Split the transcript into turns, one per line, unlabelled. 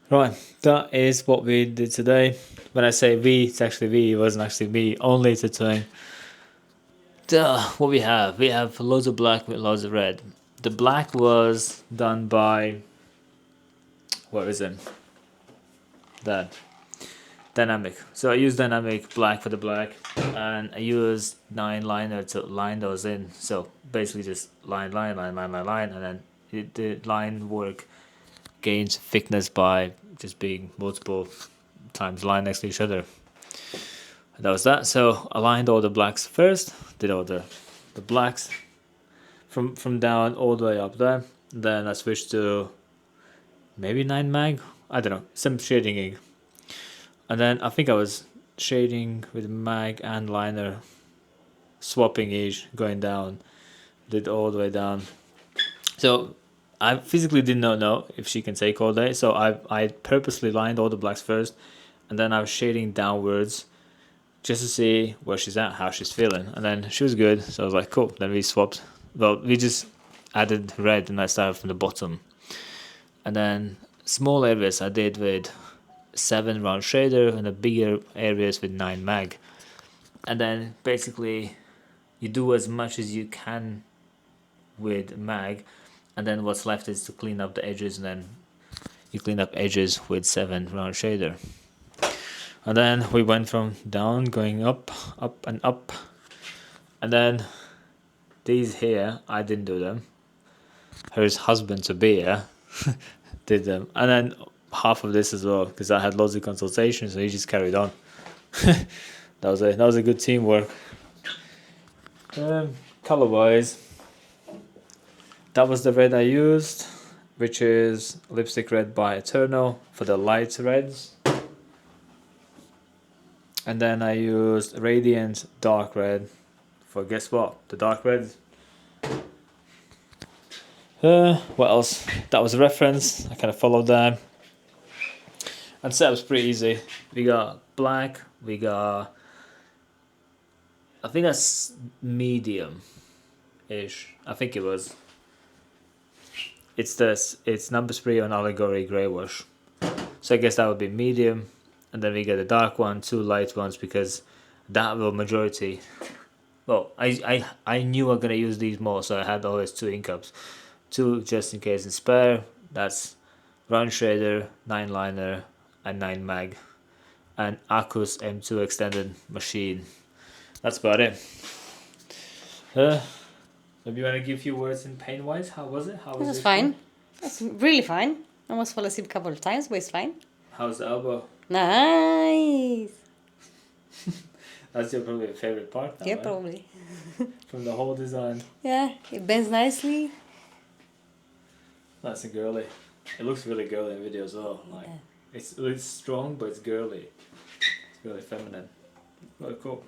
Right, that is what we did today. When I say we, it's actually we, it wasn't actually me, only today. What we have loads of black with loads of red. The black was done by, what is it? That. Dynamic. So I use dynamic black for the black, and I use 9 liner to line those in. So basically just line, and then the line work gains thickness by just being multiple times line next to each other. And that was that. So I lined all the blacks first, did all the blacks from down all the way up there. Then I switched to maybe 9 mag. I don't know, some shading ink. And then I think I was shading with mag and liner, swapping each, going down, did all the way down. So I physically did not know if she can take all day, so I purposely lined all the blacks first, and then I was shading downwards just to see where she's at, how she's feeling. And then she was good, so I was like, cool. Then we swapped. Well, we just added red, and I started from the bottom. And then small areas I did with 7 round shader, and the bigger areas with 9 mag. And then basically you do as much as you can with mag, and then what's left is to clean up the edges, and then you clean up edges with 7 round shader. And then we went from down going up, up and up. And then these here, I didn't do them. Her husband to be did them. And then half of this as well, because I had lots of consultations, so he just carried on. That was a good teamwork. Color wise, that was the red I used, which is lipstick red by Eternal for the light reds. And then I used Radiant dark red for, guess what, the dark red. What else? That was a reference. I kind of followed that. And setup's pretty easy. We got black. We got, I think that's medium-ish. I think it was. It's number spray on allegory grey wash. So I guess that would be medium. And then we get a dark one, 2 light ones, because that will majority. Well, I knew I'm gonna use these more, so I had always 2 ink cups. 2 just in case in spare. That's round shader, 9 liner, and 9 mag. And Acus M2 extended machine. That's about it. Maybe you want to give a few words in pain wise? How was it?
It was fine. That's really fine. I almost fell asleep a couple of times, but it's fine.
How's the elbow?
Nice.
That's your probably favorite part now,
Yeah,
right?
probably.
From the whole design.
Yeah, it bends nicely.
Nice and girly. It looks really girly in video as well. Like,
Yeah.
it's strong, but it's girly. It's really feminine. Really cool.